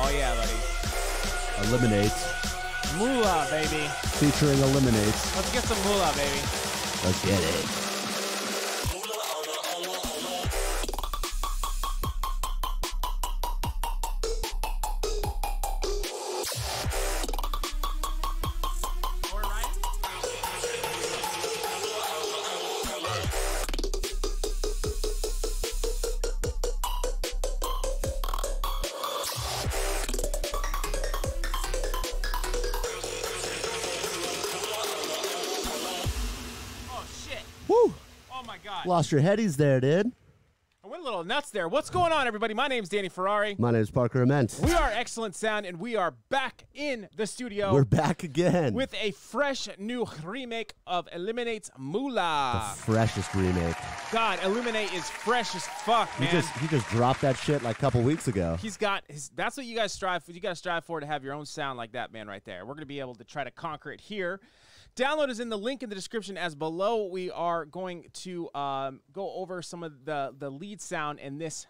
Oh, yeah, buddy. Eliminate. Mula, baby. Featuring Eliminate. Let's get some Mula, baby. Let's get it. Lost your headies there, dude. I went a little nuts there. What's going on, everybody? My name's Danny Ferrari. My name's Parker Ament. We are Excellent Sound, and we are back in the studio. We're back again. With a fresh new remake of Eliminate's Mula. The freshest remake. God, Eliminate is fresh as fuck, man. He just dropped that shit like a couple weeks ago. He's got his, that's what you guys strive for. You got to strive for, to have your own sound like that man right there. We're going to be able to try to conquer it here. Download is in the link in the description as below. We are going to go over some of the lead sound in this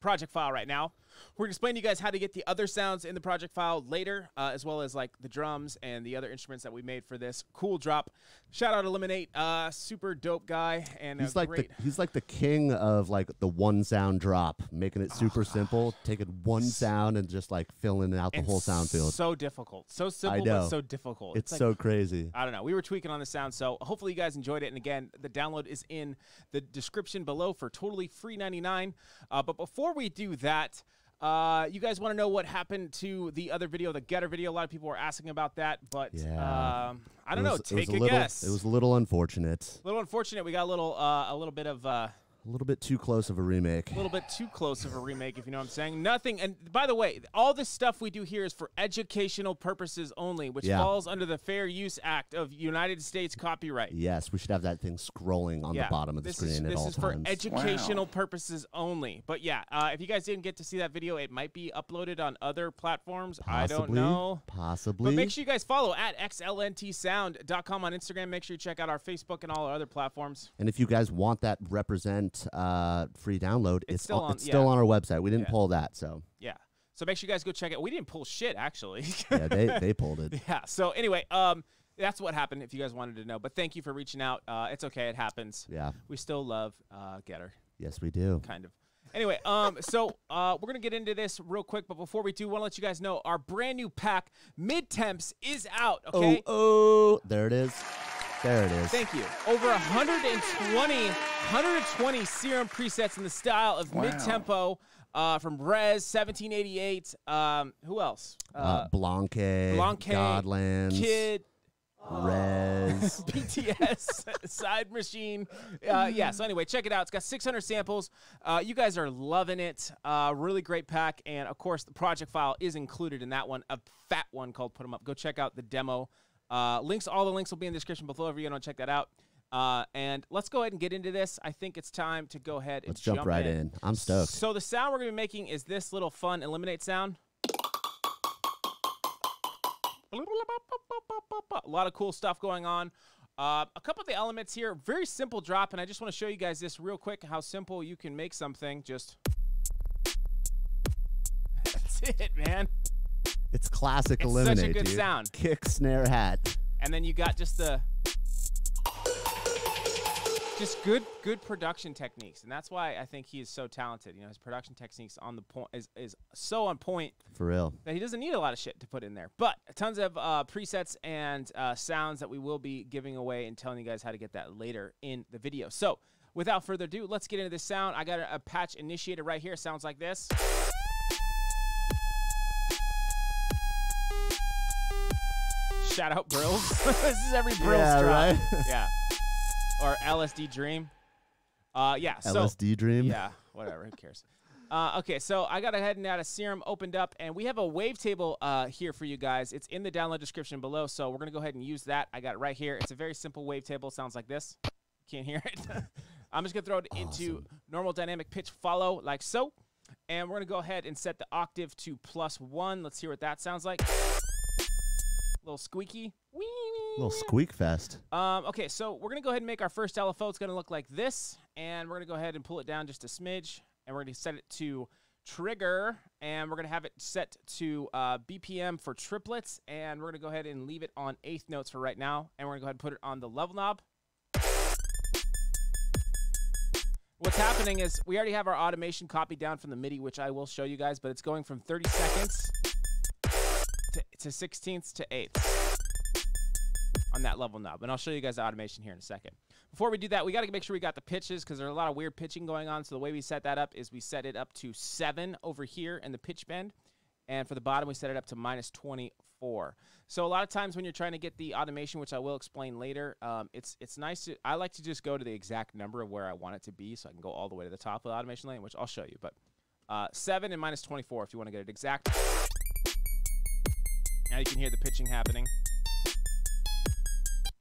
project file right now. We're going to explain to you guys how to get the other sounds in the project file later, as well as like the drums and the other instruments that we made for this cool drop. Shout out Eliminate, super dope guy, and he's like the king of like the one sound drop, making it super simple, taking one sound and just like filling out the whole sound field. So difficult, so simple, but so difficult. It's like, so crazy. I don't know. We were tweaking on the sound, so hopefully you guys enjoyed it. And again, the download is in the description below for totally free 99. But before we do that, you guys want to know what happened to the other video, the Getter video? A lot of people were asking about that, but yeah. I don't know. Take a guess. It was a little unfortunate. A little unfortunate. We got a little bit of a little bit too close of a remake. A little bit too close of a remake, if you know what I'm saying. Nothing. And by the way, all this stuff we do here is for educational purposes only, which falls under the Fair Use Act of United States copyright. Yes, we should have that thing scrolling on the bottom of the screen at all times. This is for educational purposes only. But yeah, if you guys didn't get to see that video, it might be uploaded on other platforms. I don't know. Possibly. But make sure you guys follow at xlntsound.com on Instagram. Make sure you check out our Facebook and all our other platforms. And if you guys want that free download, it's still on our website. We didn't pull that, so yeah. So make sure you guys go check it. We didn't pull shit, actually. Yeah, they pulled it. Yeah. So anyway, that's what happened. If you guys wanted to know, but thank you for reaching out. It's okay. It happens. Yeah. We still love Getter. Yes, we do. Kind of. Anyway, so we're gonna get into this real quick, but before we do, want to let you guys know our brand new pack, Mid Temps, is out. Okay. Oh, there it is. There it is. Thank you. Over 120 Serum presets in the style of mid-tempo from Rez, 1788. Who else? Blanque, Godlands, Kid, Rez, BTS, Side Machine. Yeah, so anyway, check it out. It's got 600 samples. You guys are loving it. Really great pack. And, of course, the project file is included in that one, a fat one called Put 'em Up. Go check out the demo. All the links will be in the description below if you want to check that out. And let's go ahead and get into this. I think it's time to go ahead and let's jump right in. I'm stoked. So the sound we're going to be making is this little fun Eliminate sound. A lot of cool stuff going on. A couple of the elements here, very simple drop, and I just want to show you guys this real quick, how simple you can make something. Just that's it, man. It's classic Eliminate, such a good sound. Kick, snare, hat. And then you got just good production techniques. And that's why I think he is so talented. You know, his production techniques on the point is so on point. For real. That he doesn't need a lot of shit to put in there. But tons of presets and sounds that we will be giving away and telling you guys how to get that later in the video. So without further ado, let's get into this sound. I got a patch initiator right here. Sounds like this. Shout out Brills. This is every Brills drop. Right? Yeah. Or LSD Dream. Yeah. LSD Dream? Yeah, whatever. Who cares? Okay, so I got ahead and had a Serum opened up, and we have a wavetable here for you guys. It's in the download description below, so we're going to go ahead and use that. I got it right here. It's a very simple wavetable. Sounds like this. Can't hear it. I'm just going to throw it into normal dynamic pitch follow like so. And we're going to go ahead and set the octave to +1. Let's hear what that sounds like. Little squeaky. Little squeak fest. Okay, so we're going to go ahead and make our first LFO. It's going to look like this. And we're going to go ahead and pull it down just a smidge. And we're going to set it to trigger, and we're going to have it set to BPM for triplets, and we're going to go ahead and leave it on 8th notes for right now, and we're going to go ahead and put it on the level knob. What's happening is we already have our automation copied down from the MIDI, which I will show you guys, but it's going from 30 seconds to 16ths to 8ths on that level knob, and I'll show you guys the automation here in a second. Before we do that, we got to make sure we got the pitches because there's a lot of weird pitching going on. So the way we set that up is we set it up to 7 over here in the pitch bend. And for the bottom, we set it up to -24. So a lot of times when you're trying to get the automation, which I will explain later, it's nice to, I like to just go to the exact number of where I want it to be so I can go all the way to the top of the automation lane, which I'll show you. But 7 and -24 if you want to get it exact. Now you can hear the pitching happening.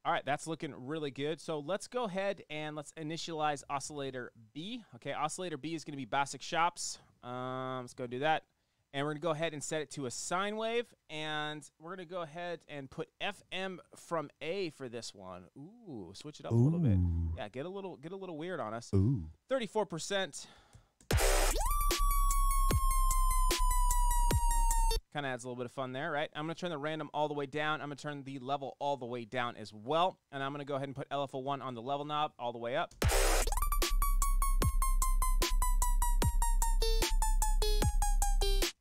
All right, that's looking really good. So let's go ahead and let's initialize Oscillator B. Okay, Oscillator B is going to be basic shops. Let's go do that. And we're going to go ahead and set it to a sine wave. And we're going to go ahead and put FM from A for this one. Ooh, switch it up a little bit. Yeah, get a little weird on us. Ooh. 34%. Kind of adds a little bit of fun there, right? I'm going to turn the random all the way down. I'm going to turn the level all the way down as well. And I'm going to go ahead and put LFO1 on the level knob all the way up.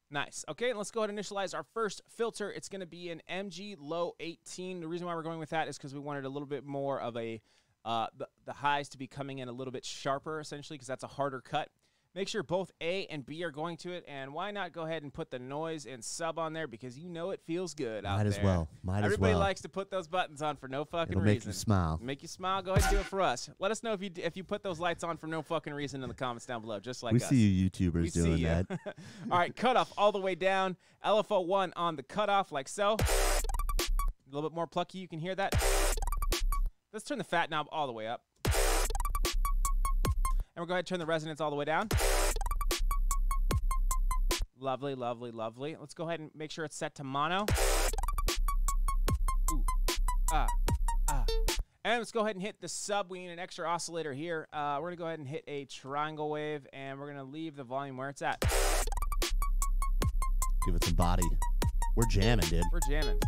Nice. Okay, and let's go ahead and initialize our first filter. It's going to be an MG Low 18. The reason why we're going with that is because we wanted a little bit more of a, the highs to be coming in a little bit sharper, essentially, because that's a harder cut. Make sure both A and B are going to it, and why not go ahead and put the noise and sub on there because you know it feels good out there. Might as well. Everybody likes to put those buttons on for no fucking reason. It'll make you smile. Make you smile. Go ahead and do it for us. Let us know if you put those lights on for no fucking reason in the comments down below, just like us. We see you YouTubers doing that. All right, cutoff all the way down. LFO1 on the cutoff like so. A little bit more plucky. You can hear that. Let's turn the fat knob all the way up. And we're going to turn the resonance all the way down. Lovely, lovely, lovely. Let's go ahead and make sure it's set to mono. Ooh, And let's go ahead and hit the sub. We need an extra oscillator here. We're going to go ahead and hit a triangle wave, and we're going to leave the volume where it's at. Give it some body. We're jamming, dude. We're jamming.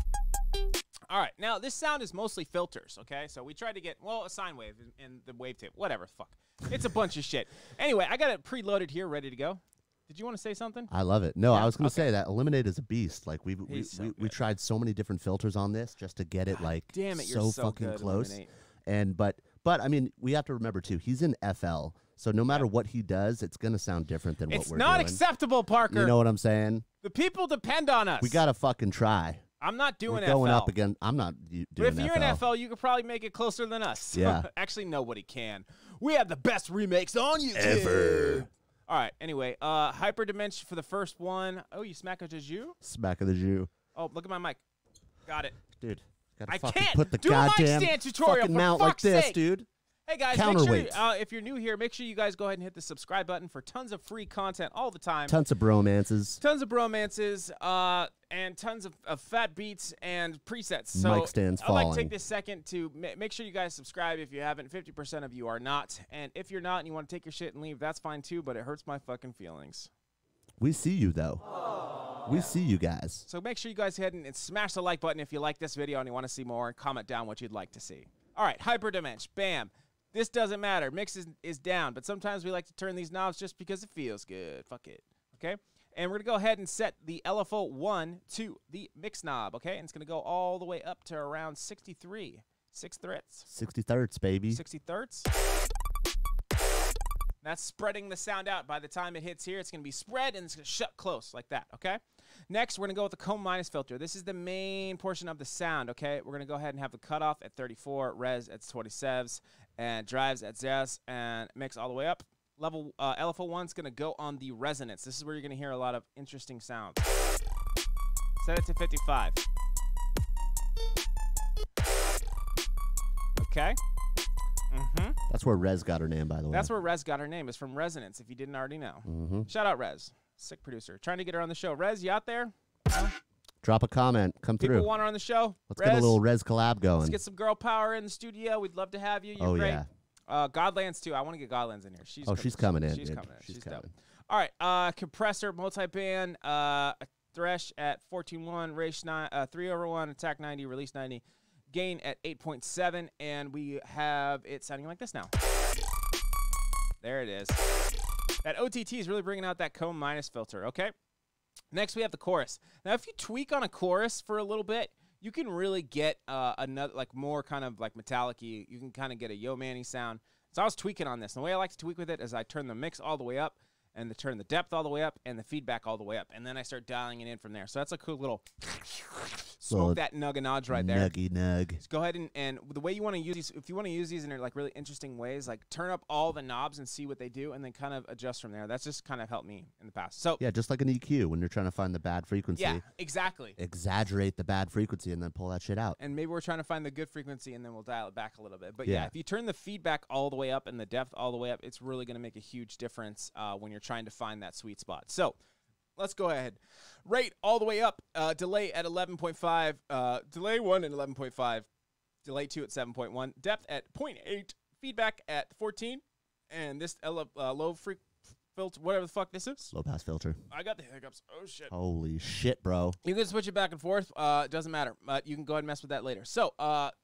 All right, now this sound is mostly filters, okay? So we tried to get, well, a sine wave and the wavetable, whatever, fuck. It's a bunch of shit. Anyway, I got it preloaded here, ready to go. Did you want to say something? I love it. No, yeah, I was going to say that Eliminate is a beast. Like we tried so many different filters on this just to get it like damn it, so fucking good, close. Eliminate. And but I mean, we have to remember too, he's in FL. So no matter what he does, it's going to sound different than what we're doing. It's not acceptable, Parker. You know what I'm saying? The people depend on us. We got to fucking try. I'm not doing We're going FL. up again. I'm not doing FL. But if you're in FL, you could probably make it closer than us. Yeah. Actually, nobody can. We have the best remakes on YouTube. Ever. All right. Anyway, Hyperdimension for the first one. Oh, you smack of the Jew? Smack of the Jew. Oh, look at my mic. Got it. Dude, I fucking can't put the do a mic goddamn stand tutorial fucking for mount like fuck's this, sake. dude. Hey, guys, make sure, if you're new here, make sure you guys go ahead and hit the subscribe button for tons of free content all the time. Tons of bromances. Tons of bromances, and tons of fat beats and presets. So mic stands I'd like to falling. take this second to make sure you guys subscribe if you haven't. 50% of you are not. And if you're not and you want to take your shit and leave, that's fine too, but it hurts my fucking feelings. We see you, though. Aww. We see you guys. So make sure you guys head and smash the like button if you like this video and you want to see more, and comment down what you'd like to see. All right, Hyperdimension, bam. This doesn't matter. Mix is down, but sometimes we like to turn these knobs just because it feels good. Fuck it, okay? And we're going to go ahead and set the LFO1 to the mix knob, okay? And it's going to go all the way up to around 63. 6 threats. 60 thirds, baby. 60 thirds. That's spreading the sound out. By the time it hits here, it's going to be spread, and it's going to shut close like that, okay? Next, we're going to go with the comb minus filter. This is the main portion of the sound, okay? We're going to go ahead and have the cutoff at 34, res at 27s, and drives at 0, and mix all the way up. Level LFO1 is going to go on the resonance. This is where you're going to hear a lot of interesting sounds. Set it to 55. Okay. That's where Rez got her name, by the way. That's where Rez got her name. It's from Resonance, if you didn't already know. Shout out Rez. Sick producer. Trying to get her on the show. Rez, you out there? No? Drop a comment. Come through. People want her on the show. Let's get a little Rez collab going. Let's get some girl power in the studio. We'd love to have you. You're great. Yeah. Godlands, too. I want to get Godlands in here. She's coming in. She's dude. coming in. She's She's coming. dope. All right, Compressor, multi-band, thresh at 14.1, race 3/1, attack 90, release 90, gain at 8.7, and we have it sounding like this now. There it is. That OTT is really bringing out that comb minus filter, okay? Next, we have the chorus. Now, if you tweak on a chorus for a little bit, you can really get another, like, more kind of like metallic-y. You can kind of get a Yo Manny sound. So I was tweaking on this. And the way I like to tweak with it is I turn the mix all the way up, and turn the depth all the way up, and the feedback all the way up. And then I start dialing it in from there. So that's a cool little smoke that nug and nudge right there. Nuggy nug. Just go ahead and the way you want to use these, if you want to use these in like really interesting ways, like turn up all the knobs and see what they do, and then kind of adjust from there. That's just kind of helped me in the past. So yeah, just like an EQ when you're trying to find the bad frequency. Yeah, exactly. Exaggerate the bad frequency and then pull that shit out. And maybe we're trying to find the good frequency, and then we'll dial it back a little bit. But yeah, if you turn the feedback all the way up and the depth all the way up, it's really going to make a huge difference when you're trying to find that sweet spot. So let's go ahead. Rate all the way up. Delay at 11.5. Delay 1 at 11.5. Delay 2 at 7.1. Depth at 0.8. Feedback at 14. And this low freak filter, whatever the fuck this is. Low pass filter. I got the hiccups. Oh, shit. Holy shit, bro. You can switch it back and forth. Doesn't matter. But you can go ahead and mess with that later. So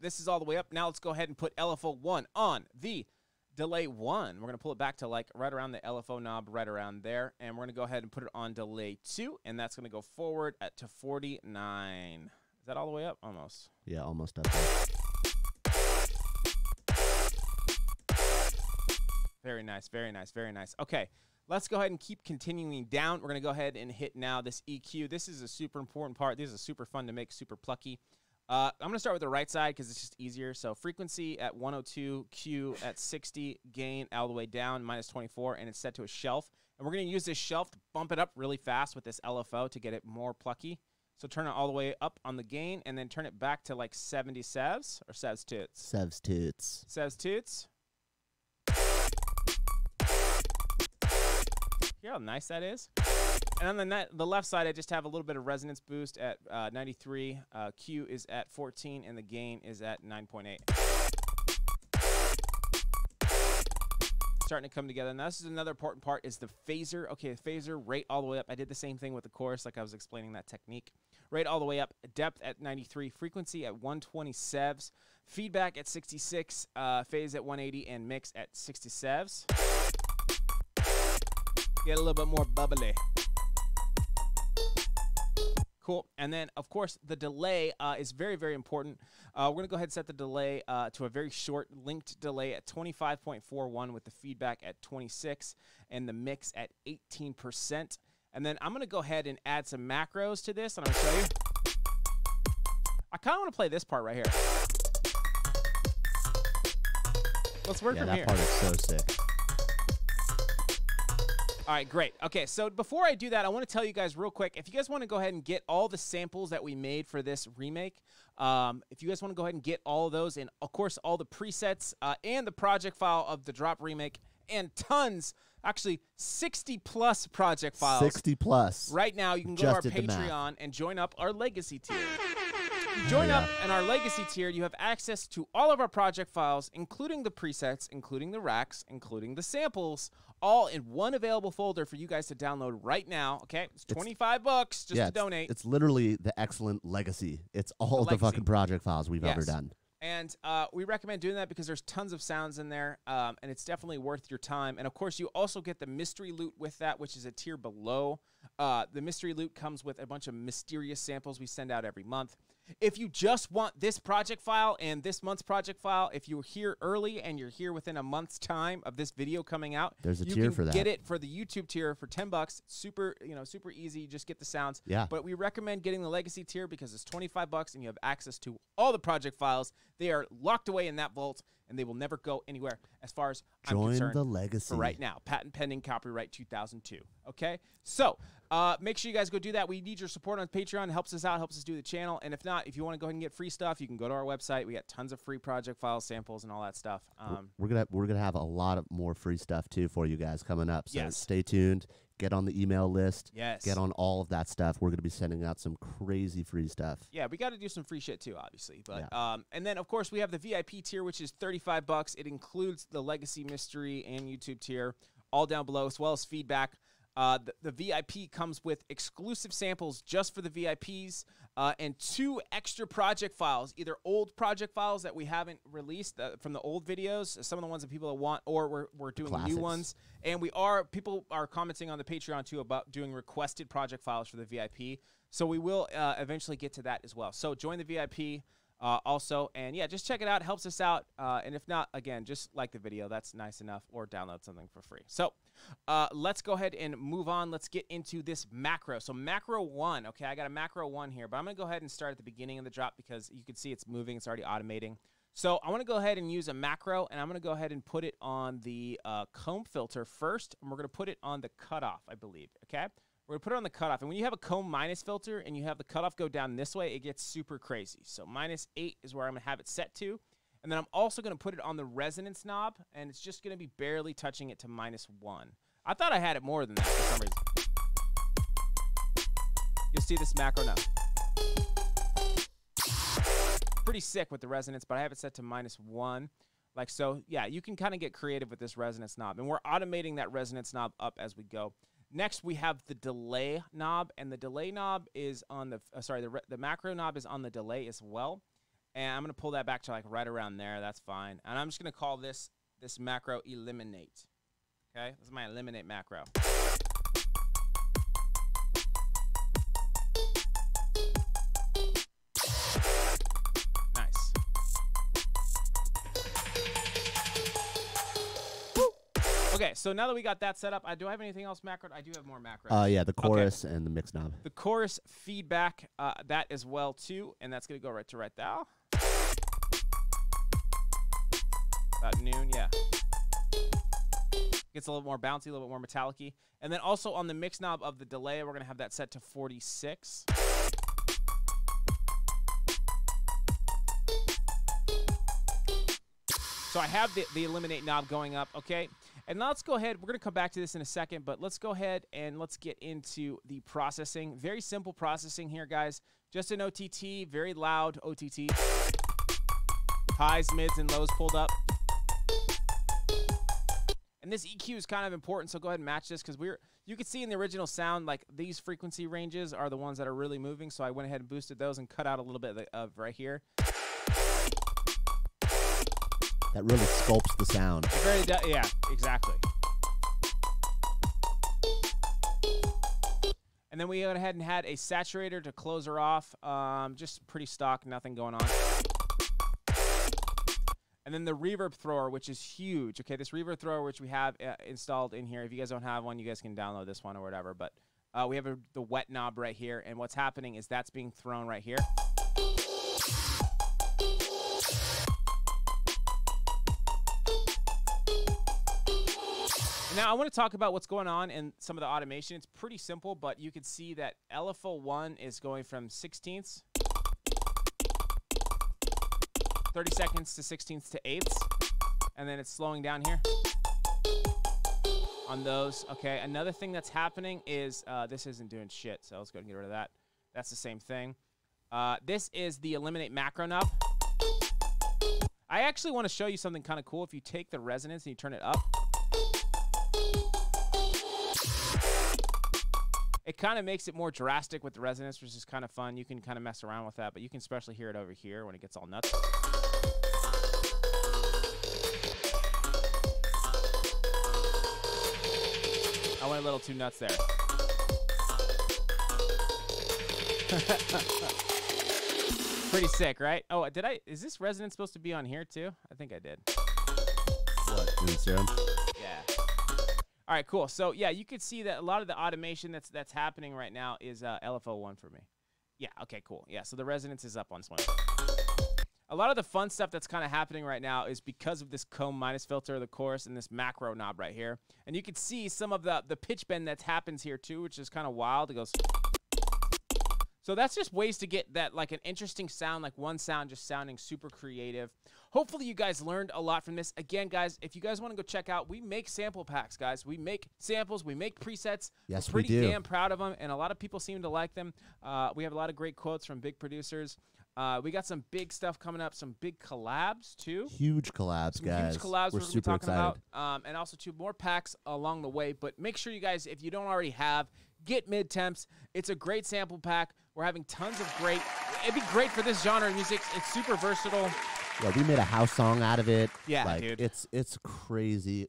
this is all the way up. Now let's go ahead and put LFO 1 on the delay 1. We're going to pull it back to like right around the LFO knob, right around there. And we're going to go ahead and put it on delay 2. And that's going to go forward to 49. Is that all the way up? Almost. Yeah, almost up there. Very nice, very nice, very nice. Okay, let's go ahead and keep continuing down. We're going to go ahead and hit now this EQ. This is a super important part. This is super fun to make, super plucky. I'm going to start with the right side because it's just easier. So frequency at 102, Q at 60, gain all the way down, minus 24, and it's set to a shelf. And we're going to use this shelf to bump it up really fast with this LFO to get it more plucky. So turn it all the way up on the gain, and then turn it back to like 70 sevs, or sevs toots. Sevs toots. Sevs toots. Hear how nice that is? And on the left side, I just have a little bit of resonance boost at 93. Q is at 14, and the gain is at 9.8. Starting to come together. Now, this is another important part, is the phaser. Okay, the phaser, rate all the way up. I did the same thing with the chorus, like I was explaining that technique. Rate all the way up. Depth at 93. Frequency at 120 sevs. Feedback at 66. Phase at 180, and mix at 60 sevs. Get a little bit more bubbly. Cool. And then, of course, the delay is very, very important. We're going to go ahead and set the delay to a very short linked delay at 25.41 with the feedback at 26 and the mix at 18%. And then I'm going to go ahead and add some macros to this, and I'm going to show you. I kind of want to play this part right here. Let's work from here. That part is so sick. All right, great. Okay, so before I do that, I want to tell you guys real quick, if you guys want to go ahead and get all the samples that we made for this remake, if you guys want to go ahead and get all of those, and of course all the presets and the project file of the Drop Remake, and tons, actually 60+ project files. 60+. Right now, you can go to our Patreon and join up our Legacy tier. Join up in our Legacy tier. You have access to all of our project files, including the presets, including the racks, including the samples, all in one available folder for you guys to download right now. Okay, it's $25 just to donate. It's literally the excellent Legacy. It's all the fucking project files we've ever done. And we recommend doing that because there's tons of sounds in there, and it's definitely worth your time. And, of course, you also get the mystery loot with that, which is a tier below. The mystery loot comes with a bunch of mysterious samples we send out every month. If you just want this project file and this month's project file, if you're here early and you're here within a month's time of this video coming out, there's a tier for that. You can get it for the YouTube tier for $10. Super, super easy. Just get the sounds. Yeah. But we recommend getting the Legacy tier because it's $25 and you have access to all the project files. They are locked away in that vault, and they will never go anywhere as far as I'm concerned. Join the Legacy. For right now. Patent pending, copyright 2002. Okay? So, make sure you guys go do that. We need your support on Patreon. It helps us out, helps us do the channel. And if not, if you want to go ahead and get free stuff, you can go to our website. We got tons of free project files, samples, and all that stuff. We're gonna have a lot of more free stuff too for you guys coming up. So yes. Stay tuned. Get on the email list. Yes. Get on all of that stuff. We're going to be sending out some crazy free stuff. Yeah, we got to do some free shit too, obviously. But and then of course we have the VIP tier, which is $35. It includes the Legacy Mystery and YouTube tier, all down below, as well as feedback. The VIP comes with exclusive samples just for the VIPs and 2 extra project files, either old project files that we haven't released from the old videos, some of the ones that people want, or we're doing Classics. new ones. And people are commenting on the Patreon too about doing requested project files for the VIP. So we will eventually get to that as well. So join the VIP. Also, and yeah, just check it out. It helps us out. And if not, again, just like the video. That's nice enough. Or download something for free. So let's go ahead and move on. Let's get into this macro. So macro 1. Okay, I got a macro 1 here. But I'm going to go ahead and start at the beginning of the drop because you can see it's moving. It's already automating. So I want to go ahead and use a macro. And I'm going to go ahead and put it on the comb filter first. And we're going to put it on the cutoff, I believe. Okay? We're going to put it on the cutoff. And when you have a comb minus filter and you have the cutoff go down this way, it gets super crazy. So -8 is where I'm going to have it set to. And then I'm also going to put it on the resonance knob, and it's just going to be barely touching it to -1. I thought I had it more than that for some reason. You'll see this macro now. Pretty sick with the resonance, but I have it set to -1. Like so. Yeah, you can kind of get creative with this resonance knob. And we're automating that resonance knob up as we go. Next, we have the delay knob, and the delay knob is on the, the macro knob is on the delay as well. And I'm going to pull that back to like right around there. That's fine. And I'm just going to call this macro eliminate. Okay, this is my eliminate macro. Nice. Okay, so now that we got that set up, do I have anything else macro? I do have more macros. Yeah, the chorus and the mix knob. The chorus feedback, that as well too, and that's gonna go right to right now. About noon, yeah. Gets a little more bouncy, a little bit more metallic-y. And then also on the mix knob of the delay, we're gonna have that set to 46. So I have the eliminate knob going up, okay? And now let's go ahead. We're going to come back to this in a second, but let's go ahead and let's get into the processing. Very simple processing here, guys. Just an OTT, very loud OTT. Highs, mids, and lows pulled up. And this EQ is kind of important, so go ahead and match this because you can see in the original sound, like these frequency ranges are the ones that are really moving, so I went ahead and boosted those and cut out a little bit of right here. That really sculpts the sound. Yeah, exactly. And then we went ahead and had a saturator to close her off. Just pretty stock, nothing going on. And then the reverb thrower, which is huge. Okay, this reverb thrower, which we have installed in here. If you guys don't have one, you guys can download this one or whatever. But we have the wet knob right here. And what's happening is that's being thrown right here. Now, I want to talk about what's going on in some of the automation. It's pretty simple, but you can see that LFO1 is going from 16ths, 30 seconds to 16ths to 8ths, and then it's slowing down here on those. Okay, another thing that's happening is this isn't doing shit, so let's go and get rid of that. That's the same thing. This is the eliminate macro knob. I actually want to show you something kind of cool. If you take the resonance and you turn it up, it kind of makes it more drastic with the resonance, which is kind of fun. You can kind of mess around with that, but you can especially hear it over here when it gets all nuts. I went a little too nuts there. Pretty sick, right? Oh, is this resonance supposed to be on here too? I think I did. What, in Serum? Yeah. All right, cool. So, yeah, you can see that a lot of the automation that's happening right now is LFO1 for me. Yeah, okay, cool. Yeah, so the resonance is up on this one. A lot of the fun stuff that's kind of happening right now is because of this comb minus filter, the chorus, and this macro knob right here. And you can see some of the pitch bend that happens here too, which is kind of wild. It goes... So that's just ways to get that, like, an interesting sound, like one sound just sounding super creative. Hopefully you guys learned a lot from this. Again, guys, if you guys want to go check out, we make sample packs, guys. We make samples. We make presets. Yes, We're pretty we do. damn proud of them, and a lot of people seem to like them. We have a lot of great quotes from big producers. We got some big stuff coming up, some big collabs too. Huge collabs, guys. Huge collabs we're super talking excited. about, and also more packs along the way. But make sure you guys, if you don't already have, get Mid Temps. It's a great sample pack. We're having tons of great. It'd be great for this genre of music. It's super versatile. Yeah, we made a house song out of it. Yeah, like, dude. It's crazy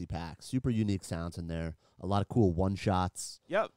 pack. Super unique sounds in there. A lot of cool one shots. Yep.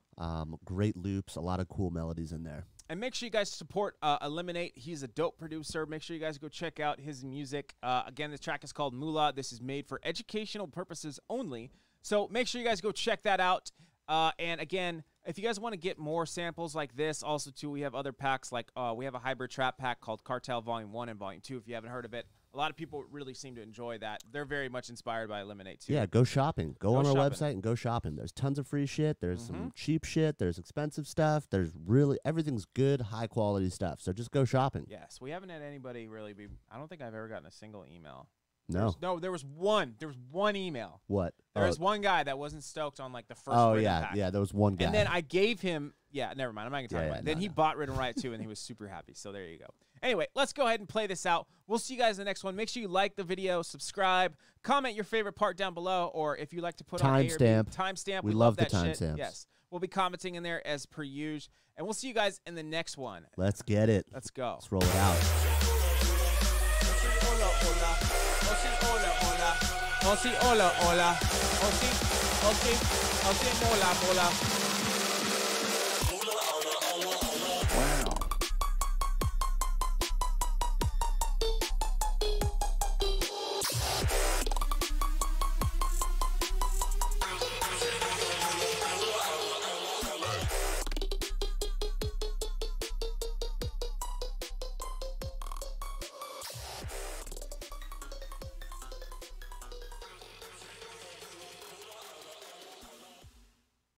Great loops. A lot of cool melodies in there. And make sure you guys support Eliminate. He's a dope producer. Make sure you guys go check out his music. Again, this track is called Mula. This is made for educational purposes only. So make sure you guys go check that out. And again, if you guys want to get more samples like this, also too, we have other packs like we have a hybrid trap pack called Cartel Volume 1 and Volume 2. If you haven't heard of it, a lot of people really seem to enjoy that. They're very much inspired by Eliminate too. Yeah, go shopping. Go on our website and go shopping. There's tons of free shit. There's some cheap shit. There's expensive stuff. There's really everything's good, high quality stuff. So just go shopping. Yes, we haven't had anybody really be. I don't think I've ever gotten a single email. No. There was one. There was one email. What? There was one guy that wasn't stoked on like the first. Oh Rhythm yeah, pack. yeah. There was one guy. And then I gave him. Yeah, never mind. I'm not gonna talk about it. Then he no. bought Rhythm Riot 2, and he was super happy. So there you go. Anyway, let's go ahead and play this out. We'll see you guys in the next one. Make sure you like the video, subscribe, comment your favorite part down below, or if you like to put on timestamp. We love that the shit. timestamps. Yes, we'll be commenting in there as per usual, and we'll see you guys in the next one. Let's get it. Let's go. Let's roll it out. Osi, hola, hola. Osi, mola, mola.